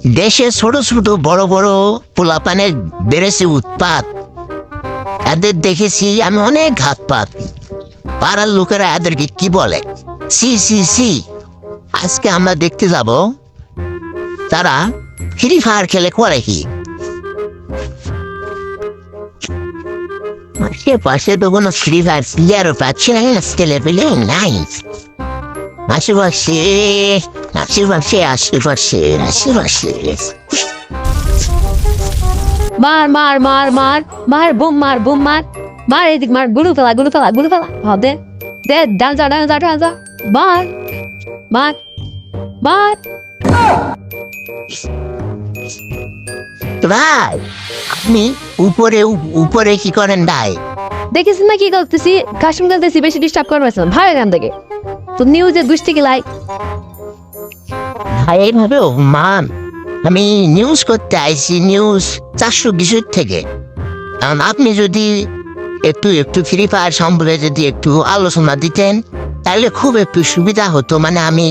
দেশে ছোট ছোট বড় বড় পোলাপানের বেড়েছে উৎপাত। এদের দেখেছি আমি অনেক ঘাত পাত। পাড়ার লোকেরা এদেরকে কি বলে, সি সি সি। আজকে আমরা দেখতে যাব তারা ফ্রি ফায়ার খেলে করে কি। আশেপাশে তো কোনো ফ্রি ফায়ার প্লেয়ারও পাচ্ছি না, ছেলেপেলে নাই। আশেপাশে আশেপাশে আশেপাশে আশেপাশে মার মার মার মার মার বুম মার বুম মার মার এদিক মার গুলু ফেলা গুলু ফেলা গুলু ফেলা দে দে ডান্সা ডান্সা ডান্সা মার মার মার। ভাই আপনি উপরে উপরে কি করেন ভাই? দেখেছেন না কি করতেছি, কাশ্মীর করতেছি, বেশি ডিস্টার্ব করবেন ভাই এখান থেকে। তো নিউজে দুষ্টি গেলাই ভাই এইভাবে মান আমি নিউজ করতে আইছি, নিউজ 420 থেকে। কারণ আপনি যদি একটু একটু ফ্রি ফায়ার সম্পর্কে যদি একটু আলোচনা দিতেন তাহলে খুব একটু সুবিধা হতো। মানে আমি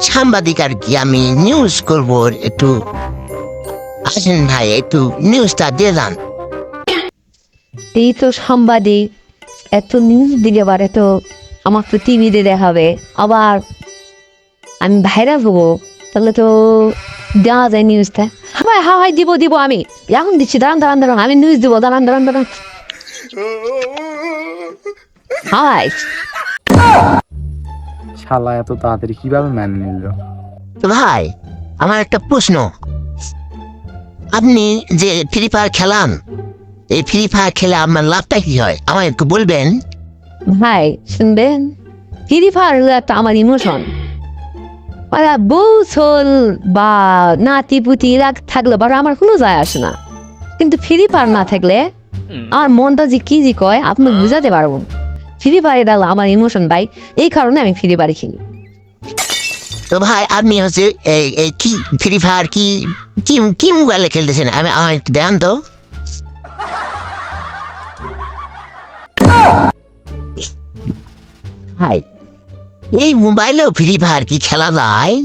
সাংবাদিক আর কি, আমি নিউজ করব। একটু আসেন ভাই, একটু নিউজটা দিয়ে যান। এই তো সাংবাদিক, এত নিউজ দিলে আবার এত আমার তো টিভিতে দেখাবে, আবার আমি ভাইরাল হবো, তাহলে তো দেওয়া যায় নিউজটা। হ্যাঁ হ্যাঁ হ্যাঁ দিব দিব, আমি এখন দিচ্ছি, দাঁড়ান দাঁড়ান দাঁড়ান, আমি নিউজ দিব, দাঁড়ান দাঁড়ান দাঁড়ান। হাই শালা এত তাড়াতাড়ি কিভাবে মেনে নিল? তো ভাই আমার একটা প্রশ্ন, আপনি যে ফ্রি ফায়ার খেলান, এই ফ্রি ফায়ার খেলে আপনার লাভটা কি হয় আমায় একটু বলবেন? ভাই শুনবেন, ফ্রি ফায়ার একটা আমার ইমোশন। বউ ছোল বা নাতি পুতি থাকলে বা আমার কোনো যায় আসে না, কিন্তু ফ্রি ফায়ার না থাকলে আমার মনটা যে কি যে কয় আপনি বুঝাতে পারবো। ফ্রি ফায়ার আমার ইমোশন ভাই, এই কারণে আমি ফ্রি ফায়ার খেলি। তো ভাই আপনি হচ্ছে এই কি ফ্রি ফায়ার কি কি কি মোবাইলে খেলতেছেন? আমি আমার একটু দেন তো। ভাই এই মোবাইলেও ফ্রি ফায়ার কি খেলা যায়?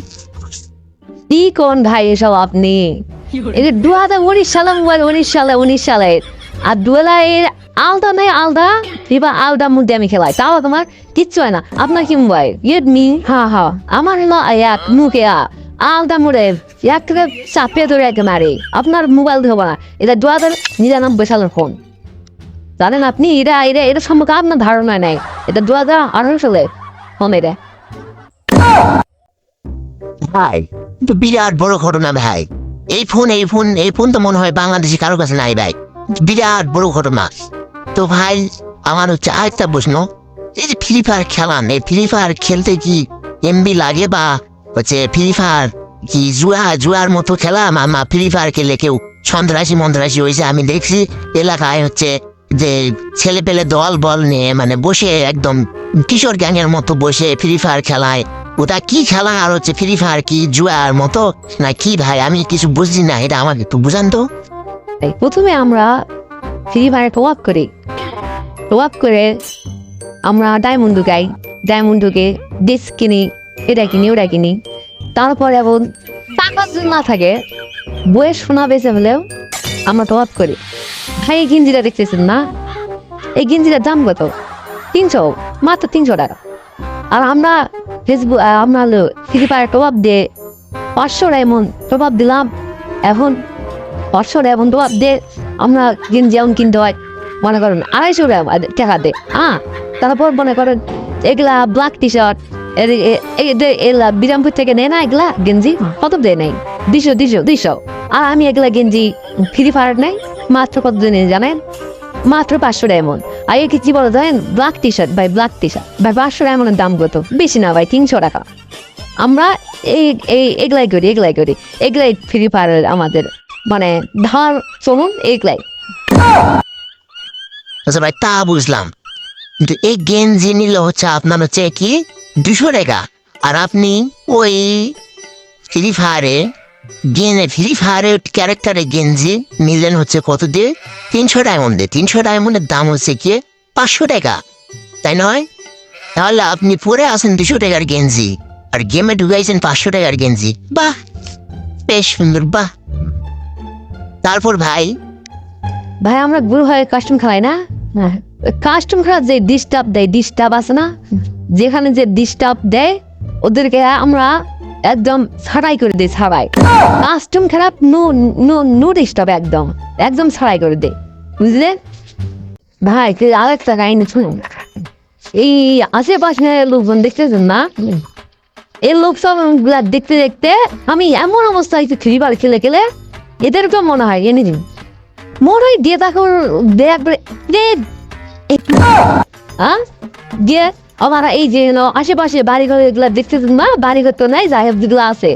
কি কোন ভাই এসব আপনি? এটা 2019 সালে মোবাইল, 19 সালে আর ডুয়েলার আলদা নেই, আলদা ফিবা আলদার মধ্যে আমি খেলাই, তাও তোমার কিচ্ছু হয় না। আপনার কি মোবাইল? রেডমি? হ্যাঁ হ্যাঁ আমার হলো এক নোকিয়া আলদা মোড়ে একটা চাপিয়ে ধরে একে মারে। আপনার মোবাইল দেবো না, এটা 2099 সালের ফোন, জানেন আপনি? এটা এটা এটা সম্পর্কে আপনার ধারণা নাই, এটা 2018 সালে ফোন। এটা ভাই তো বিরাট বড় ঘটনা ভাই। এই ফোন এই ফোন এই ফোন তো মনে হয় বাংলাদেশে কারো কাছে নাই ভাই, বিরাট বড় ঘটনা। তো ভাই আমার হচ্ছে আরেকটা প্রশ্ন, এই যে ফ্রি ফায়ার খেলান, এই ফ্রি ফায়ার খেলতে কি এমবি লাগে, বা হচ্ছে ফ্রি ফায়ার কি জুয়ার মতো খেলা? মা ফ্রি ফায়ার খেলে কেউ সন্ত্রাসী মন্ত্রাসী হয়েছে আমি দেখছি এলাকায়, হচ্ছে যে ছেলে পেলে দল বল নিয়ে মানে বসে একদম কিশোর গ্যাংয়ের মতো বসে ফ্রি ফায়ার খেলায়। ওটা কি খেলা? আর হচ্ছে ফ্রি ফায়ার কি জুয়ার মতো না কি ভাই? আমি কিছু বুঝছি না, এটা আমাকে একটু বুঝান তো। প্রথমে আমরা ফ্রি ফায়ার টোয়াপ করি, টোয়াপ করে আমরা ডায়মন্ড ঢুকাই, ডায়মন্ডকে ডিস্ক কিনি, এটা কিনি ওটা কিনি। তারপর এখন টাকা যদি না থাকে বইয়ের সোনা বেঁচে হলেও আমরা টোয়াপ করি। ভাই এই গেঞ্জিটা দেখতেছেন না, এই গেঞ্জিটার দাম কত? 300, মাত্র 300 টাকা। আর আমরা ফেসবুক আমরা ফ্রি ফায়ার টোয়াপ দিয়ে 500 ডায়মন্ড টোয়াপ দিলাম। এখন 500 ডায়মন্ড টোয়াপ দিয়ে আমরা গেঞ্জি যেমন কিনতে হয় মনে করেন 250 টাকা দে। তারপর মনে করেন এগুলা ব্ল্যাক টি শার্ট এগুলা বিরামপুর থেকে নেয় না, এগুলা গেঞ্জি কত দেয় নেই 200। আর আমি এগুলা গেঞ্জি ফ্রি ফায়ার নেই মাত্র কত দিনে জানেন? মাত্র 500 ডায়মন্ড। আর একে কি বলো জানেন? ব্ল্যাক টি শার্ট ভাই, ব্ল্যাক টি শার্ট ভাই 500 ডায়মন্ডের দাম কত? বেশি না ভাই, 300 টাকা। আমরা এগুলাই করি এগুলাই ফ্রি ফায়ার আমাদের মানে ধার চলুন এগুলাই। আচ্ছা ভাই তা বুঝলাম, কিন্তু এই গেঞ্জি নিলে হচ্ছে আপনার হচ্ছে কি 200 টাকা, আর আপনি ওই ফ্রি ফায়ারে ফ্রি ফায়ারের ক্যারেক্টারের গেঞ্জি নিলেন হচ্ছে কত দিয়ে? 300 ডায়মন্ডে। 300 ডায়মন্ডের দাম হচ্ছে কি 500 টাকা, তাই নয়? তাহলে আপনি পরে আসেন 200 টাকার গেঞ্জি আর গেমে ঢুকাইছেন 500 টাকার গেঞ্জি। বাহ, বেশ সুন্দর, বাহ। তারপর ভাই, ভাই আমরা গুরু হয়ে কাস্টম খেলাই না, কাস্টম খেলা যে ডিস্টার্ব দেয়, ডিস্টার্ব আছে না, যেখানে যে ডিস্টার্ব দেয় ওদেরকে আমরা একদম ছাড়াই করে দিই, ছাড়াই। কাস্টম খেলা নো নো নো ডিস্টার্ব, একদম একদম ছাড়াই করে দেয়, বুঝলেন ভাই? আরেকটা কাহিনী শুনুন, এই আশেপাশে লোকজন দেখতেছেন না, এই লোকসব দেখতে দেখতে আমি এমন অবস্থায় ফ্রি ফায়ার খেলে খেলে এদেরকে মনে হয় এনে মনে হয় দিয়ে তাকে দিয়ে আমার এই যে আশেপাশে বাড়িঘর এগুলা দেখতেছেন না, বাড়িঘর তো নাই, যাই যেগুলো আছে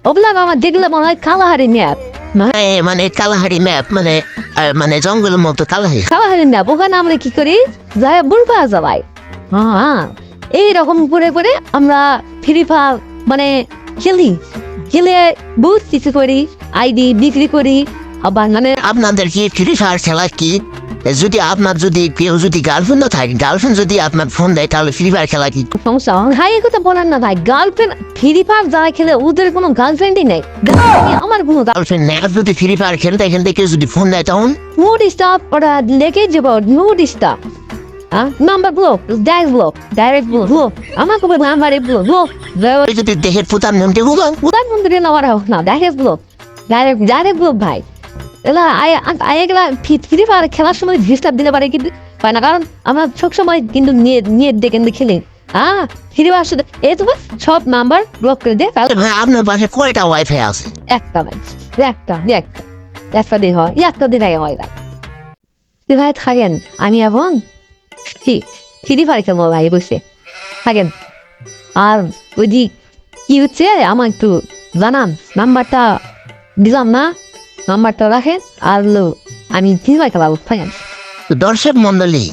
ওগুলা আমার দেখলে মনে হয় কালাহারি ম্যাপ, মানে কালাহারি ম্যাপ, মানে মানে জঙ্গলের মতো কালাহারি। Kalahari map. ওখানে আমরা কি করি, যাই বুড়পা যাবাই, হ্যাঁ এইরকম করে করে আমরা ফ্রি ফায়ার মানে খেলি, খেলে বহুত কিছু করি, আইডি বিক্রি করি। আবার মানে আপনাদের কি ফ্রি ফায়ার খেলা কি, যদি আপনার যদি কেউ যদি গার্লফ্রেন্ডও থাকে, গার্লফ্রেন্ড যদি আপনার ফোন দেয় তাহলে ফ্রি ফায়ার খেলা কি? সমস্যা ভাই, এই কথা বলেন না ভাই। গার্লফ্রেন্ড ফ্রি ফায়ার যারা খেলে ওদের কোনো গার্লফ্রেন্ডই নেই, আমার কোনো গার্লফ্রেন্ড নেই, আর যদি ফ্রি ফায়ার খেলতে খেলতে কেউ যদি ফোন দেয় তখন নো ডিস্টার্ব, ওরা লেগে যাব, no disturb. Number block, direct block, আমাকে নাম্বারে ব্লক, যদি দেহের পুতার নামটি বলো, প্রধানমন্ত্রী নেওয়ার হোক না, ডাইরেক্ট ব্লক ভাই। এগুলা এগুলা ফ্রি ফায়ার খেলার সময় ডিস্টার্ব দিতে পারে কিন্তু পায় না, কারণ আমরা সবসময় কিন্তু নিয়ে দেখে খেলি। ফ্রি ফায়ার শুধু এই তো সব নাম্বার ব্লক করে দেয়। ভাই আপনার পাশে কয়টা ওয়াইফাই আছে? একটা ভাই, একটা দিন হয়, একটা দিন আগে হয় ভাই। ভাই থাকেন, আমি এখন ফ্রি ফায়ার খেলবো ভাই, বসে থাকেন। আর ওই যে কি হচ্ছে আমার একটু জানান, নাম্বারটা দিলাম না, নাম্বারটা রাখেন, আর আমি ফ্রি ফায়ার খেলাবো, থাকেন। তো দর্শক মন্ডলী,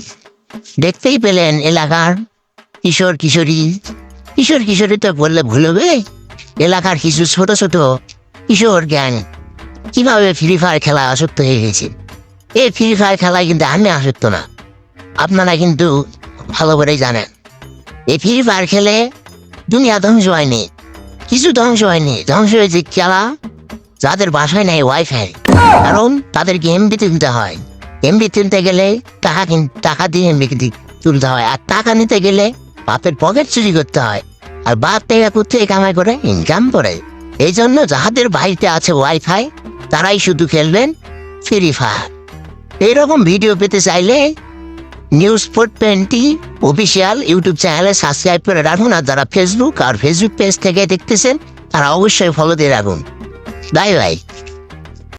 দেখতেই পেলেন এলাকার কিশোর কিশোরী তো বললে ভুল হবে, এলাকার কিছু ছোট ছোট কিশোর জ্ঞান কিভাবে ফ্রি ফায়ার খেলা আসক্ত হয়ে গেছে। এই ফ্রি ফায়ার খেলায় কিন্তু আমি আসক্ত না, আপনারা কিন্তু ভালো করেই জানেন। এই ফ্রি ফায়ার খেলে দুনিয়া ধ্বংস হয়নি, কিছু ধ্বংস হয়নি, ধ্বংস হয়েছে খেলা যাদের বাসায় নেই ওয়াইফাই, কারণ তাদেরকে এমবি তুলতে হয়। এমবি তুলতে গেলে টাকা দিয়ে এমবি তুলতে হয়, আর টাকা নিতে গেলে বাপের পকেট চুরি করতে হয়, আর বাপ টাকা করতে কামাই করে ইনকাম করে। এই জন্য যাদের বাড়িতে আছে ওয়াইফাই তারাই শুধু খেলবেন ফ্রি ফায়ার। এইরকম ভিডিও পেতে চাইলে নিউজ 420 অফিসিয়াল ইউটিউব চ্যানেলে সাবস্ক্রাইব করে রাখুন, আর যারা ফেসবুক পেজ থেকে দেখতেছেন তারা অবশ্যই ফলো দিয়ে রাখুন। Bye bye.